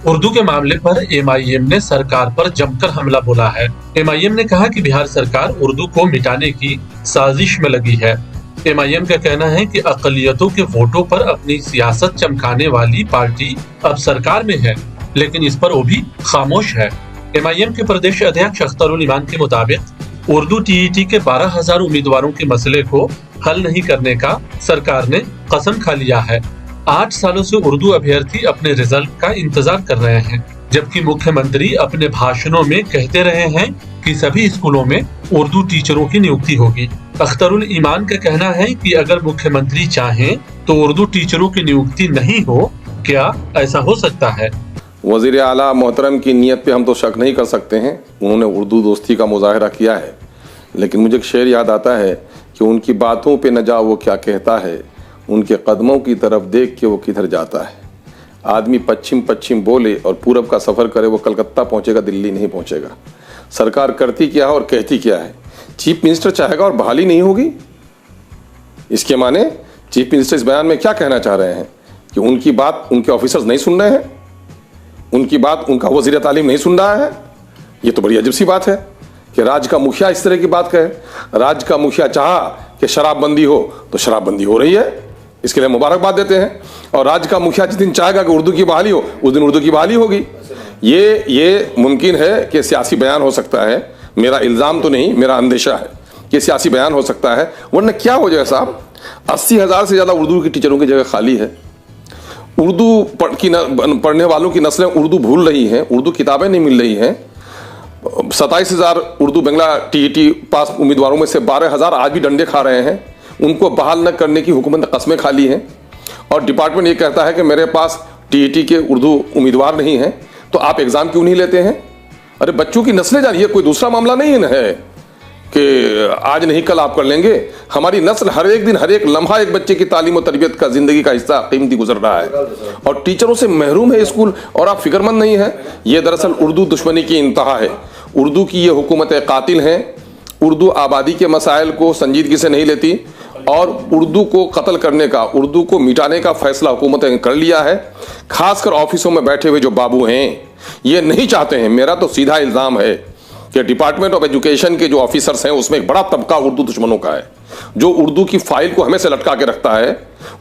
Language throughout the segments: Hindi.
उर्दू के मामले पर एमआईएम ने सरकार पर जमकर हमला बोला है। एमआईएम ने कहा कि बिहार सरकार उर्दू को मिटाने की साजिश में लगी है। एमआईएम का कहना है कि अक़लियतों के वोटों पर अपनी सियासत चमकाने वाली पार्टी अब सरकार में है, लेकिन इस पर वो भी खामोश है। एमआईएम के प्रदेश अध्यक्ष अख्तरुल ईमान के मुताबिक उर्दू टीईटी के 12,000 उम्मीदवारों के मसले को हल नहीं करने का सरकार ने कसम खा लिया है। 8 सालों से उर्दू अभ्यर्थी अपने रिजल्ट का इंतजार कर रहे हैं, जबकि मुख्यमंत्री अपने भाषणों में कहते रहे हैं कि सभी स्कूलों में उर्दू टीचरों की नियुक्ति होगी। अख्तरुल ईमान का कहना है कि अगर मुख्यमंत्री चाहें तो उर्दू टीचरों की नियुक्ति नहीं हो। क्या ऐसा हो सकता है? वज़ीर आला मोहतरम की नीयत पे हम तो शक नहीं कर सकते हैं। उन्होंने उर्दू दोस्ती का मुजाहरा किया है, लेकिन मुझे एक शेर याद आता है कि उनकी बातों पे न जा वो क्या कहता है, उनके कदमों की तरफ देख के वो किधर जाता है। आदमी पश्चिम पश्चिम बोले और पूरब का सफ़र करे, वो कलकत्ता पहुंचेगा, दिल्ली नहीं पहुंचेगा। सरकार करती क्या है और कहती क्या है। चीफ मिनिस्टर चाहेगा और बहाली नहीं होगी, इसके माने चीफ मिनिस्टर इस बयान में क्या कहना चाह रहे हैं कि उनकी बात उनके ऑफिसर्स नहीं सुन रहे हैं, उनकी बात उनका वज़ीर तालीम नहीं सुन रहा है। ये तो बड़ी अजीब सी बात है कि राज्य का मुखिया इस तरह की बात कहे। राज्य का मुखिया चाहा कि शराबबंदी हो तो शराबबंदी हो रही है, इसके लिए मुबारकबाद देते हैं। और राज्य का मुखिया जिस दिन चाहेगा कि उर्दू की बहाली हो, उस दिन उर्दू की बहाली होगी। ये मुमकिन है कि सियासी बयान हो सकता है। मेरा इल्ज़ाम तो नहीं, मेरा अंदेशा है कि सियासी बयान हो सकता है। वरना क्या हो जाए साहब, 80,000 से ज़्यादा उर्दू की टीचरों की जगह खाली है। उर्दू पढ़ने वालों की नस्लें उर्दू भूल रही हैं, उर्दू किताबें नहीं मिल रही हैं। 27,000 उर्दू बंगला टीईटी पास उम्मीदवारों में से 12,000 आज भी डंडे खा रहे हैं। उनको बहाल न करने की हुकूमत ने कस्में खा ली हैं और डिपार्टमेंट ये कहता है कि मेरे पास टीईटी के उर्दू उम्मीदवार नहीं हैं, तो आप एग्ज़ाम क्यों नहीं लेते हैं? अरे बच्चों की नस्लें जानिए, कोई दूसरा मामला नहीं है कि आज नहीं कल आप कर लेंगे। हमारी नस्ल हर एक दिन, हर एक लम्हा एक बच्चे की तालीम और तरबियत का जिंदगी का हिस्सा कीमती गुजर रहा है और टीचरों से महरूम है स्कूल, और आप फिक्रमंद नहीं है। ये दरअसल उर्दू दुश्मनी की इंतहा है। उर्दू की ये हुकूमतें कातिल हैं। उर्दू आबादी के मसाइल को संजीदगी से नहीं लेती और उर्दू को कत्ल करने का, उर्दू को मिटाने का फैसला हुकूमत ने कर लिया है। खासकर ऑफिसों में बैठे हुए जो बाबू हैं ये नहीं चाहते हैं। मेरा तो सीधा इल्ज़ाम है कि डिपार्टमेंट ऑफ एजुकेशन के जो ऑफिसर्स हैं उसमें एक बड़ा तबका उर्दू दुश्मनों का है, जो उर्दू की फाइल को हमेशा लटका के रखता है,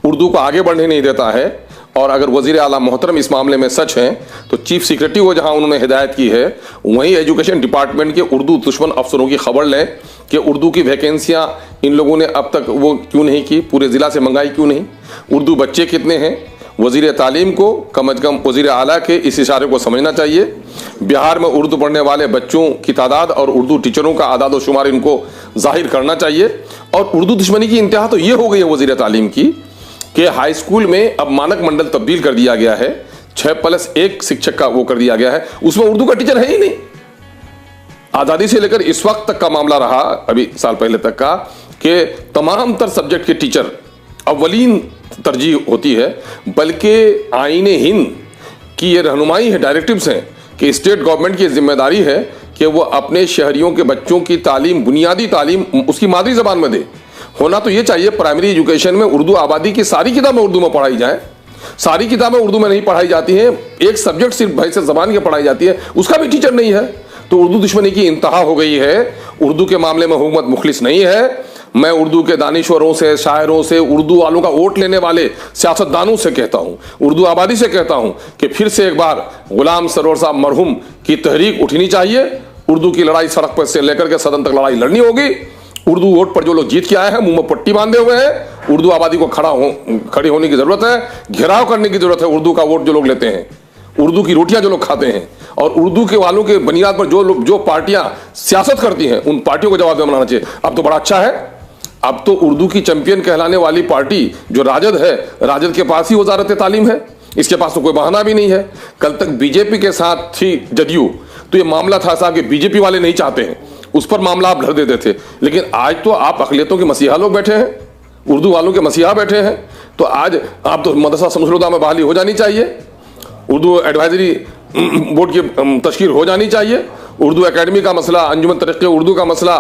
उर्दू को आगे बढ़ने नहीं देता है। और अगर वज़ीर आला मोहतरम इस मामले में सच हैं तो चीफ सेक्रेटरी को जहां उन्होंने हिदायत की है वहीं एजुकेशन डिपार्टमेंट के उर्दू दुश्मन अफसरों की खबर लें कि उर्दू की वैकेंसियां इन लोगों ने अब तक वो क्यों नहीं की, पूरे ज़िला से मंगाई क्यों नहीं, उर्दू बच्चे कितने हैं। वज़ीर तालीम को कम अज़ कम वज़ीर आला के इस इशारे को समझना चाहिए। बिहार में उर्दू पढ़ने वाले बच्चों की तादाद और उर्दू टीचरों का आदाद व शुमार इनको जाहिर करना चाहिए। और उर्दू दुश्मनी की इंतहा तो ये हो गई है वज़ीर तालीम की कि हाई स्कूल में अब मानक मंडल तब्दील कर दिया गया है, 6+1 शिक्षक का वो कर दिया गया है, उसमें उर्दू का टीचर है ही नहीं। आज़ादी से लेकर इस वक्त तक का मामला रहा, अभी साल पहले तक का, कि तमाम तर सब्जेक्ट के टीचर अव्वलीन तरजीह होती है। बल्कि आईने हिंद की ये रहनुमाई है, डायरेक्टिव्स हैं कि स्टेट गवर्नमेंट की जिम्मेदारी है कि वो अपने शहरियों के बच्चों की तालीम, बुनियादी तालीम उसकी मादरी ज़बान में दे। होना तो ये चाहिए प्राइमरी एजुकेशन में उर्दू आबादी की सारी किताबें उर्दू में पढ़ाई जाए। सारी किताबें उर्दू में नहीं पढ़ाई जाती हैं, एक सब्जेक्ट सिर्फ भाई से ज़बान की पढ़ाई जाती है, उसका भी टीचर नहीं है। तो उर्दू दुश्मनी की इंतहा हो गई है। उर्दू के मामले में हुकूमत मुखलिस नहीं है। मैं उर्दू के दानिश्वरों से, शायरों से, उर्दू वालों का वोट लेने वाले सियासतदानों से कहता हूँ, उर्दू आबादी से कहता हूँ कि फिर से एक बार गुलाम सरवर साहब मरहूम की तहरीक उठनी चाहिए। उर्दू की लड़ाई सड़क पर से लेकर के सदन तक लड़ाई लड़नी होगी। उर्दू वोट पर जो लोग जीत के आए हैं मुंह में पट्टी बांधे हुए हैं। उर्दू आबादी को खड़ी होने की जरूरत है, घेराव करने की जरूरत है। उर्दू का वोट जो लोग लेते हैं, उर्दू की रोटियां जो लोग खाते हैं और उर्दू के वालों के बुनियाद पर जो पार्टियां सियासत करती हैं, उन पार्टियों को जवाब बनाना चाहिए। अब तो बड़ा अच्छा है, अब तो उर्दू की चैंपियन कहलाने वाली पार्टी जो राजद है, राजद के पास ही वजारत तालीम है, इसके पास तो कोई बहाना भी नहीं है। कल तक बीजेपी के साथ थी जदयू, तो ये मामला था साहब कि बीजेपी वाले नहीं चाहते हैं, उस पर मामला आप धर देते थे। लेकिन आज तो आप अक़लियतों के मसीहा लोग बैठे हैं, उर्दू वालों के मसीहा बैठे हैं। तो आज आप तो मदरसा शमसुल-हुदा में बहाली हो जानी चाहिए, उर्दू एडवाइजरी बोर्ड की तश्कील हो जानी चाहिए, उर्दू एकेडमी का मसला, अंजुमन तरक्की उर्दू का मसला,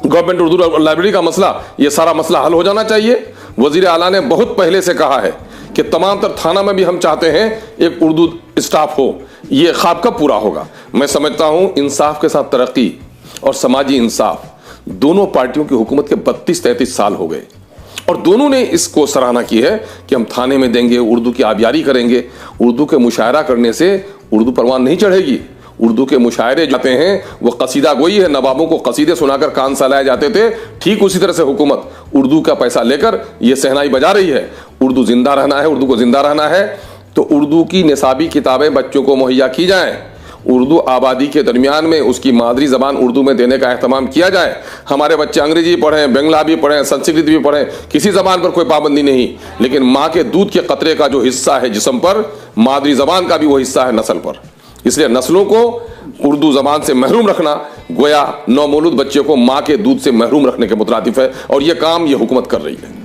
गवर्नमेंट उर्दू लाइब्रेरी का मसला, ये सारा मसला हल हो जाना चाहिए। वज़ीर आला ने बहुत पहले से कहा है कि तमाम तर थाना में भी हम चाहते हैं एक उर्दू स्टाफ हो। ये ख्वाब कब पूरा होगा? मैं समझता हूं इंसाफ के साथ तरक्की और समाजी इंसाफ, दोनों पार्टियों की हुकूमत के 32-33 साल हो गए और दोनों ने इसको सराहना की है कि हम थाने में देंगे, उर्दू की आबियारी करेंगे। उर्दू के मुशायरा करने से उर्दू परवान नहीं चढ़ेगी। उर्दू के मुशायरे जाते हैं वो कसीदा गोई है, नवाबों को कसीदे सुनाकर कान सहलाए जाते थे। ठीक उसी तरह से हुकूमत उर्दू का पैसा लेकर ये सहनाई बजा रही है। उर्दू जिंदा रहना है, उर्दू को जिंदा रहना है तो उर्दू की निसाबी किताबें बच्चों को मुहैया की जाएं। उर्दू आबादी के दरमियान में उसकी मादरी जबान उर्दू में देने का एहतमाम किया जाए। हमारे बच्चे अंग्रेजी पढ़ें, बंगला भी पढ़ें, संस्कृत भी पढ़ें, किसी जबान पर कोई पाबंदी नहीं, लेकिन माँ के दूध के कतरे का जो हिस्सा है जिस्म पर, मादरी जबान का भी वो हिस्सा है नस्ल पर। इसलिए नस्लों को उर्दू जबान से महरूम रखना गोया नौमौलूद बच्चे को माँ के दूध से महरूम रखने के मुतरादिफ है और ये काम ये हुकूमत कर रही है।